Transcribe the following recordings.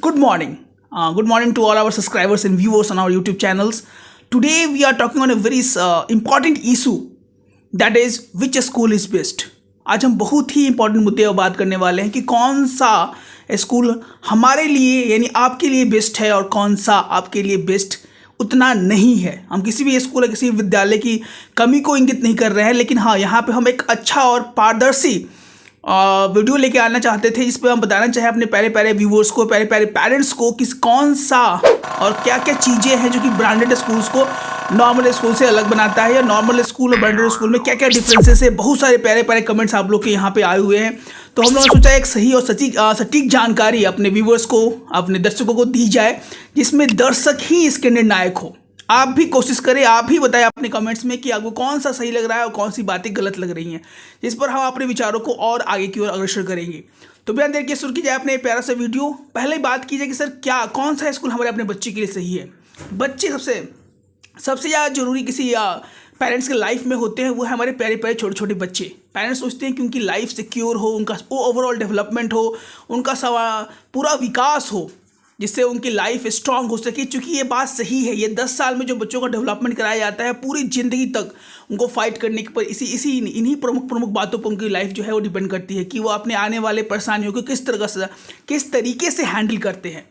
Good morning. Good morning to all our subscribers and viewers on our YouTube channels. Today we are talking on a very important issue, that is which school is best. आज हम बहुत ही important मुद्दे पर बात करने वाले हैं कि कौन सा स्कूल हमारे लिए यानी आपके लिए बेस्ट है और कौन सा आपके लिए बेस्ट उतना नहीं है। हम किसी भी स्कूल या किसी भी विद्यालय की कमी को इंगित नहीं कर रहे हैं, लेकिन हाँ, यहाँ पे हम एक अच्छा और पारदर्शी वीडियो लेके आना चाहते थे, जिस पर हम बताना चाहे अपने प्यारे प्यारे व्यूवर्स को, प्यारे प्यारे पेरेंट्स को कि कौन सा और क्या क्या चीज़ें हैं जो कि ब्रांडेड स्कूल्स को नॉर्मल स्कूल से अलग बनाता है, या नॉर्मल स्कूल और ब्रांडेड स्कूल में क्या क्या डिफरेंसेस है। बहुत सारे प्यारे प्यारे कमेंट्स आप लोग के यहाँ पे आए हुए हैं, तो हम लोगों ने सोचा एक सही और सटीक जानकारी अपने व्यूवर्स को, अपने दर्शकों को दी जाए, जिसमें दर्शक ही इसके निर्णायक हो। आप भी कोशिश करें, आप भी बताएं अपने कमेंट्स में कि आपको कौन सा सही लग रहा है और कौन सी बातें गलत लग रही हैं, जिस पर हम अपने विचारों को और आगे की ओर अग्रसर करेंगे। तो बिना देर के शुरू की जाए अपने प्यारा सा वीडियो। पहले बात की जाए कि सर कौन सा स्कूल हमारे अपने बच्चे के लिए सही है। बच्चे सबसे ज़्यादा जरूरी किसी पेरेंट्स के लाइफ में होते हैं, वो है हमारे प्यारे प्यारे छोटे छोटे बच्चे। पेरेंट्स सोचते हैं कि उनकी लाइफ सिक्योर हो, उनका ओवरऑल डेवलपमेंट हो, उनका पूरा विकास हो, जिससे उनकी लाइफ स्ट्रांग हो सके। क्योंकि ये बात सही है, ये 10 साल में जो बच्चों का डेवलपमेंट कराया जाता है, पूरी ज़िंदगी तक उनको फाइट करने के पर इन्हीं प्रमुख बातों पर उनकी लाइफ जो है वो डिपेंड करती है कि वो अपने आने वाले परेशानियों को किस तरीके से हैंडल करते हैं।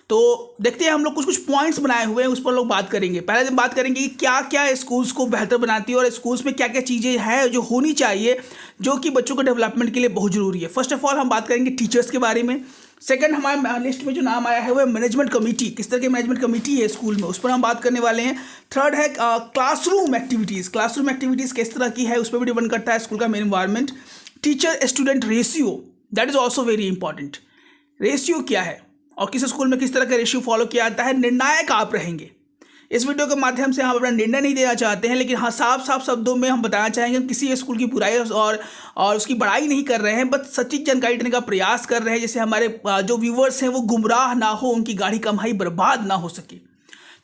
तो देखते हैं, हम लोग कुछ पॉइंट्स बनाए हुए हैं, उस पर लोग बात करेंगे। पहले दिन बात करेंगे कि क्या क्या स्कूल्स को बेहतर बनाती है और स्कूल्स में क्या क्या चीज़ें हैं जो होनी चाहिए, जो कि बच्चों के डेवलपमेंट के लिए बहुत ज़रूरी है। फर्स्ट ऑफ ऑल हम बात करेंगे टीचर्स के बारे में। सेकंड, हमारे लिस्ट में जो नाम आया है वो है मैनेजमेंट कमेटी, किस तरह की मैनेजमेंट कमेटी है स्कूल में, उस पर हम बात करने वाले हैं। थर्ड है क्लासरूम एक्टिविटीज़ किस तरह की है, उस पर भी डिपेंड करता है स्कूल का main environment. Teacher student ratio, that is also very important. Ratio क्या है और किस स्कूल में किस तरह का रेशियो फॉलो किया जाता है, निर्णायक आप रहेंगे। इस वीडियो के माध्यम से हम अपना निर्णय नहीं देना चाहते हैं, लेकिन हाँ, साफ शब्दों में हम बताना चाहेंगे, हम किसी स्कूल की बुराई और उसकी बड़ाई नहीं कर रहे हैं, बस सटीक जानकारी देने का प्रयास कर रहे हैं, जैसे हमारे जो व्यूवर्स हैं वो गुमराह ना हो, उनकी गाड़ी कमाई बर्बाद ना हो सके।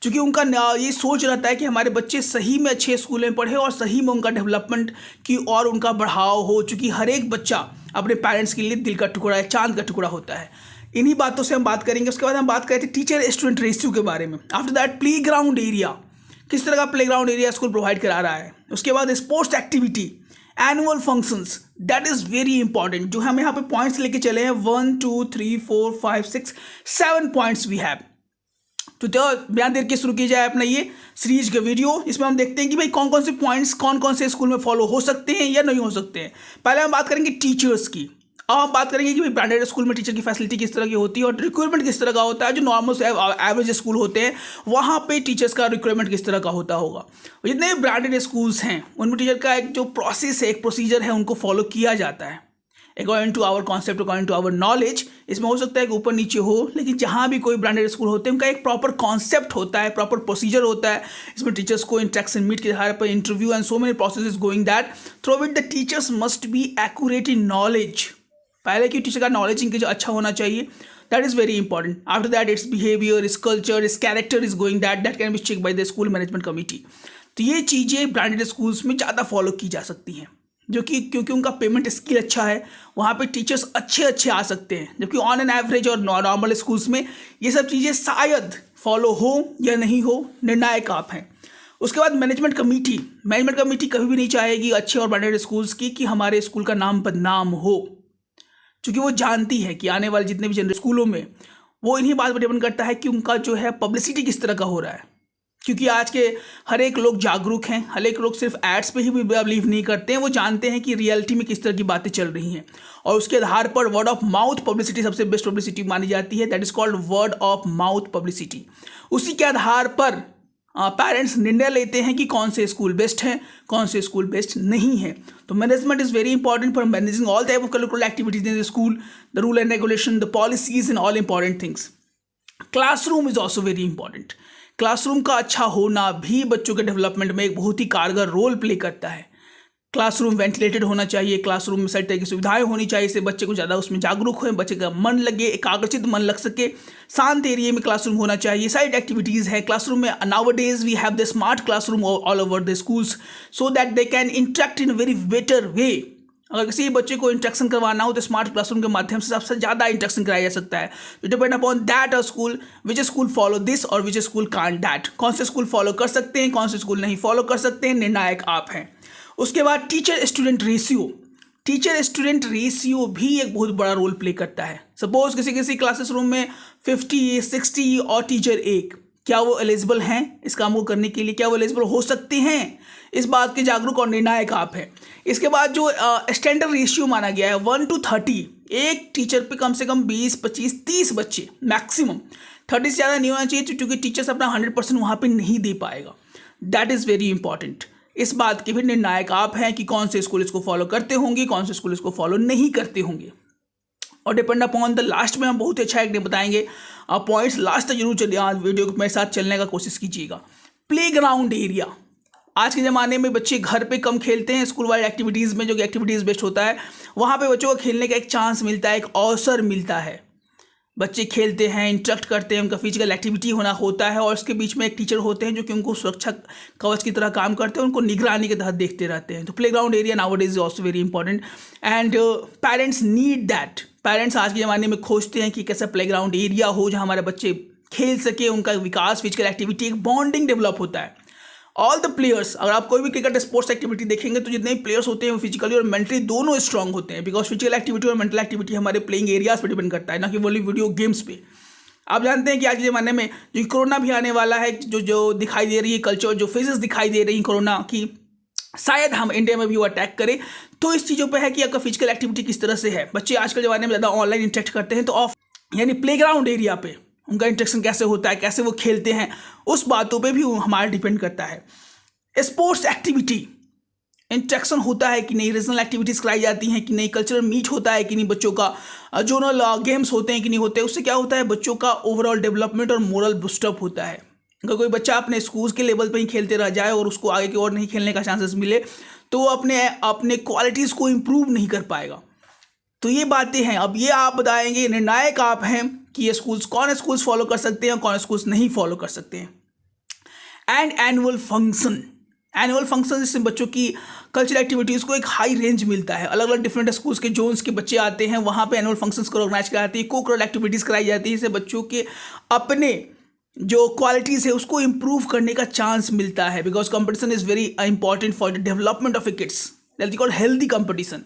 क्योंकि उनका ये सोच रहता है कि हमारे बच्चे सही में अच्छे स्कूल में पढ़े और सही में उनका डेवलपमेंट की और उनका बढ़ाव हो। चूँकि हर एक बच्चा अपने पेरेंट्स के लिए दिल का टुकड़ा है, चांद का टुकड़ा होता है। इन्हीं बातों से हम बात करेंगे। उसके बाद हम बात करें टीचर स्टूडेंट रेशियो के बारे में। आफ्टर दैट प्लेग्राउंड एरिया, किस तरह का प्लेग्राउंड एरिया स्कूल प्रोवाइड करा रहा है। उसके बाद sports activity, annual functions, that is very important. जो हम यहाँ पे पॉइंट्स लेके चले हैं 1 2 3 4 5 6 7 पॉइंट्स वी हैव। तो बिना देर के शुरू की जाए अपना ये सीरीज का वीडियो। इसमें हम देखते हैं कि भाई कौन कौन से पॉइंट्स कौन कौन से स्कूल में फॉलो हो सकते हैं या नहीं हो सकते हैं। पहले हम बात करेंगे टीचर्स की। अब हम बात करेंगे कि भाई ब्रांडेड स्कूल में टीचर की फैसिलिटी किस तरह की होती है और रिक्वायरमेंट किस तरह का होता है। जो नॉर्मल एवरेज स्कूल होते हैं वहाँ पे टीचर्स का रिक्वायरमेंट किस तरह का होगा। जितने भी ब्रांडेड स्कूल्स हैं उनमें टीचर का एक जो प्रोसेस है, एक प्रोसीजर है, उनको फॉलो किया जाता है according to our concept, according to our knowledge. इसमें हो सकता है कि ऊपर नीचे हो, लेकिन जहाँ भी कोई ब्रांडेड स्कूल होते हैं उनका एक प्रॉपर कॉन्सेप्ट होता है, प्रॉपर प्रोसीजर होता है। इसमें टीचर्स को इंटरेक्शन मीट के आधार पर interview and so many process going that through with the teachers must be accurate in knowledge. पहले कि टीचर का नॉलेज इनके जो अच्छा होना चाहिए, that is very important. After that it's behaviour, it's culture, it's character is going that can be check by the school management committee. तो ये चीज़ें ब्रांडेड स्कूल्स में ज़्यादा फॉलो की जा सकती हैं, जो कि क्योंकि उनका पेमेंट स्किल अच्छा है, वहाँ पे टीचर्स अच्छे आ सकते हैं। जबकि ऑन एन एवरेज और नॉर्मल स्कूल्स में ये सब चीज़ें शायद फॉलो हो या नहीं हो, निर्णायक आप हैं। उसके बाद मैनेजमेंट कमेटी कभी भी नहीं चाहेगी अच्छे और ब्रांडेड स्कूल्स की कि हमारे स्कूल का नाम बदनाम हो, क्योंकि वो जानती है कि आने वाले जितने भी जनरल स्कूलों में वो इन्हीं बात पर डिपेंड करता है कि उनका जो है पब्लिसिटी किस तरह का हो रहा है। क्योंकि आज के हर एक लोग जागरूक हैं, हर एक लोग सिर्फ एड्स पे ही बिलीव नहीं करते हैं, वो जानते हैं कि रियलिटी में किस तरह की बातें चल रही हैं, और उसके आधार पर वर्ड ऑफ माउथ पब्लिसिटी सबसे बेस्ट पब्लिसिटी मानी जाती है। That is called word of mouth publicity. उसी के आधार पर पेरेंट्स निर्णय लेते हैं कि कौन से स्कूल बेस्ट हैं, कौन से स्कूल बेस्ट नहीं है। तो management is very important for managing all type of curricular activities in the school, the rule and regulation, the policies and all important things. Classroom is also very important. Classroom का अच्छा होना भी बच्चों के development में एक बहुत ही कारगर रोल प्ले करता है। क्लासरूम वेंटिलेटेड होना चाहिए, क्लासरूम में सही तरह की सुविधाएं होनी चाहिए, इससे बच्चे को ज़्यादा उसमें जागरूक हो, बच्चे का मन लगे, एकाग्रचित मन लग सके। शांत एरिया में क्लासरूम होना चाहिए। साइड एक्टिविटीज़ है क्लासरूम में। Nowadays we have the smart classroom all over the schools so that they can interact in very better way अगर किसी बच्चे को इंस्ट्रक्शन करवाना हो तो स्मार्ट क्लासरूम के माध्यम से सबसे ज़्यादा इंस्ट्रक्शन कराया जा सकता है। तो depend upon that a school, which school follow this और विच स्कूल कांट दैट। कौन से स्कूल फॉलो कर सकते हैं, कौन से स्कूल नहीं फॉलो कर सकते हैं, निर्णायक आप हैं। उसके बाद teacher student ratio. Teacher student ratio भी एक बहुत बड़ा रोल प्ले करता है। सपोज किसी क्लासेस रूम में 50, 60 और टीचर एक, क्या वो एलिजिबल हैं इस काम को करने के लिए? क्या वो एलिजिबल हो सकते हैं? इस बात के जागरूक और निर्णायक आप हैं। इसके बाद जो स्टैंडर्ड रेशियो माना गया है 1:30, एक टीचर पे कम से कम 20, 25, 30 बच्चे मैक्सिमम, 30 से ज़्यादा नहीं होना चाहिए क्योंकि टीचर्स अपना 100% वहाँ पे नहीं दे पाएगा। That is very important. इस बात के भी निर्णायक आप हैं कि कौन से स्कूल इसको फॉलो करते होंगे, कौन से स्कूल इसको फॉलो नहीं करते होंगे। और डिपेंड अपॉन द लास्ट में हम बहुत अच्छा एक बताएंगे पॉइंट्स। लास्ट तक जरूर चलिए, आज वीडियो के मेरे साथ चलने का कोशिश कीजिएगा। Play ground area. आज के ज़माने में बच्चे घर पे कम खेलते हैं, स्कूल वाइड एक्टिविटीज़ में जो कि एक्टिविटीज़ बेस्ड होता है वहाँ पे बच्चों को खेलने का एक चांस मिलता है, एक अवसर मिलता है। बच्चे खेलते हैं, इंटरेक्ट करते हैं, उनका फिजिकल एक्टिविटी होता है और उसके बीच में एक टीचर होते हैं जो कि उनको सुरक्षा कवच की तरह काम करते हैं, उनको निगरानी के तहत देखते रहते हैं। तो play ground area nowadays is also very important and parents need that. Parents आज के ज़माने में खोजते हैं कि कैसा प्ले ग्राउंड एरिया हो जहाँ हमारे बच्चे खेल सके, उनका विकास, फिजिकल एक्टिविटी, एक बॉन्डिंग डेवलप होता है। ऑल द प्लेयर्स, अगर आप कोई भी क्रिकेट स्पोर्ट्स एक्टिविटी देखेंगे तो जितने भी प्लेयर्स होते हैं वो फिजिकली और मेंटली दोनों स्ट्रांग होते हैं, बिकॉज फिजिकल एक्टिविटी और मेंटल एक्टिविटी हमारे प्लेइंग एरियाज पर डिपेंड करता है, ना कि वोली वीडियो गेम्स पे। आप जानते हैं कि आज के ज़माने में जो कोरोना भी आने वाला है, जो दिखाई दे रही है कल्चर, जो फेजेस दिखाई दे रही है कोरोना की, शायद हम इंडिया में भी वो अटैक करें। तो इस चीज़ों पर है कि आपका फिजिकल एक्टिविटी किस तरह से है। बच्चे आजकल ज़माने में ज़्यादा ऑनलाइन इंटरेक्ट करते हैं, तो ऑफ यानी प्ले ग्राउंड एरिया पे उनका इंटरेक्शन कैसे होता है, कैसे वो खेलते हैं, उस बातों पर भी हमारा डिपेंड करता है। स्पोर्ट्स एक्टिविटी, इंटरेक्शन होता है कि नहीं, रीजनल एक्टिविटीज़ कराई जाती हैं कि नहीं, कल्चरल मीट होता है कि नहीं, बच्चों का जोनल गेम्स होते हैं कि नहीं होते। उससे क्या होता है, बच्चों का ओवरऑल डेवलपमेंट और मोरल बूस्टअप होता है। अगर कोई बच्चा अपने स्कूल के लेवल पर ही खेलते रह जाए और उसको आगे की ओर नहीं खेलने का चांसेस मिले तो वो अपने क्वालिटीज़ को इम्प्रूव नहीं कर पाएगा। तो ये बातें हैं। अब ये आप बताएंगे, निर्णायक आप हैं कि ये स्कूल्स, कौन स्कूल्स फॉलो कर सकते हैं और कौन स्कूल्स नहीं फॉलो कर सकते हैं। एंड एनुअल फंक्शन जिसमें बच्चों की कल्चरल एक्टिविटीज़ को एक हाई रेंज मिलता है। अलग अलग डिफरेंट स्कूल्स के जोन्स के बच्चे आते हैं, वहाँ पे एनुअल फंक्शंस को ऑर्गेनाइज कराती है, को-करिकुलर एक्टिविटीज़ कराई जाती है। इससे बच्चों के अपने जो क्वालिटीज़ है उसको इम्प्रूव करने का चांस मिलता है, because competition is very important for the development of A kids, that is called healthy competition,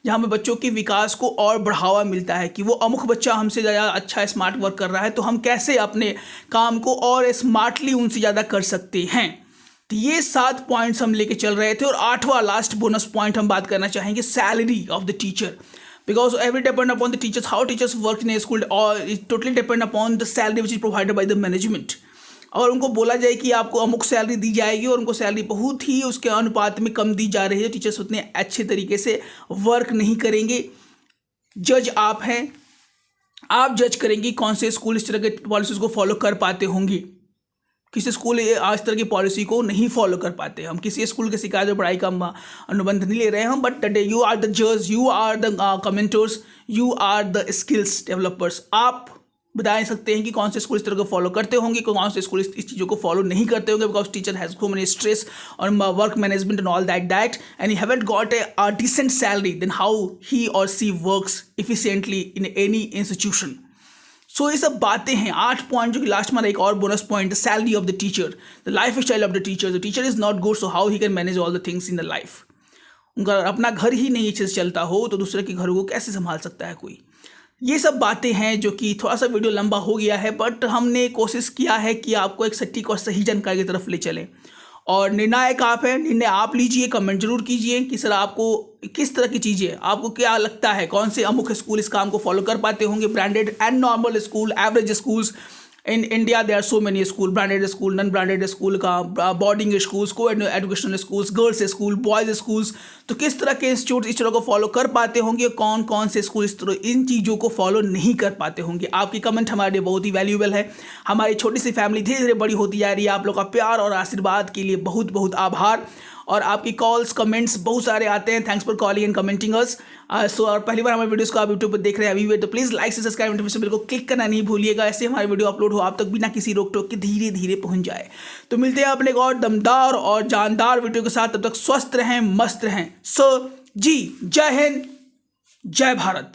जहाँ में बच्चों के विकास को और बढ़ावा मिलता है कि वो अमुक बच्चा हमसे ज़्यादा अच्छा स्मार्ट वर्क कर रहा है तो हम कैसे अपने काम को और स्मार्टली उनसे ज़्यादा कर सकते हैं। तो ये 7 पॉइंट्स हम लेके चल रहे थे और 8वां लास्ट बोनस पॉइंट हम बात करना चाहेंगे, salary of the teacher, because every depend upon the teachers, how teachers work in a school और it totally depend upon the salary which is provided by the management. और उनको बोला जाए कि आपको अमुक सैलरी दी जाएगी और उनको सैलरी बहुत ही उसके अनुपात में कम दी जा रही है, टीचर्स उतने अच्छे तरीके से वर्क नहीं करेंगे। जज आप हैं, आप जज करेंगे कौन से स्कूल इस तरह के पॉलिसीज़ को फॉलो कर पाते होंगे, किसी स्कूल आज तरह की पॉलिसी को नहीं फॉलो कर पाते। हम किसी स्कूल के शिकायत और पढ़ाई का अनुबंध नहीं ले रहे हैं, बट यू आर द जज, you are the commentators, you are the skills developers. आप बता सकते हैं कि कौन से स्कूल इस तरह को फॉलो करते होंगे, कौन से स्कूल इस चीज़ों को फॉलो नहीं करते होंगे, because teacher has so many stress और work management and all that and he haven't got a decent salary, then how he or she works efficiently in any institution. सो ये सब बातें हैं। 8 पॉइंट जो कि लास्ट में एक और bonus point, the salary of the teacher, the life style of the teacher is not good, so how he can manage all the things in the life. उनका अपना घर ही नहीं अच्छे से चलता हो तो दूसरे के घर को कैसे संभाल सकता है कोई। ये सब बातें हैं जो कि थोड़ा सा वीडियो लंबा हो गया है, बट हमने कोशिश किया है कि आपको एक सटीक और सही जानकारी की तरफ ले चलें। और निर्णायक आप हैं, निर्णय आप लीजिए, कमेंट जरूर कीजिए कि सर आपको किस तरह की चीज़ें, आपको क्या लगता है कौन से अमुक स्कूल इस काम को फॉलो कर पाते होंगे, branded and normal school, average schools. In India there are so many school, branded school, non branded school का, boarding schools, co-educational schools, girls school, boys schools. तो किस तरह के इंस्टीट्यूट इस तरह को फॉलो कर पाते होंगे, कौन कौन से स्कूल इस तरह इन चीज़ों को फॉलो नहीं कर पाते होंगे। आपकी कमेंट हमारे लिए बहुत ही वैल्यूएबल है। हमारी छोटी सी फैमिली धीरे धीरे बड़ी होती जा रही है। आप लोग का प्यार और आशीर्वाद के लिए बहुत बहुत आभार। और आपकी कॉल्स कमेंट्स बहुत सारे आते हैं। Thanks for calling and commenting us. So और पहली बार हमारे वीडियोस को आप यूट्यूब पर देख रहे हैं अभी तो प्लीज़ लाइक से सब्सक्राइब नोटिफिकेशन बेल को क्लिक करना नहीं भूलिएगा। ऐसे हमारे वीडियो अपलोड हो आप तक बिना किसी रोक टोक के धीरे धीरे पहुंच जाए। तो मिलते हैं अपने एक और दमदार और जानदार वीडियो के साथ। तब तक स्वस्थ रहें, मस्त रहें। सो जी, जय हिंद, जय भारत।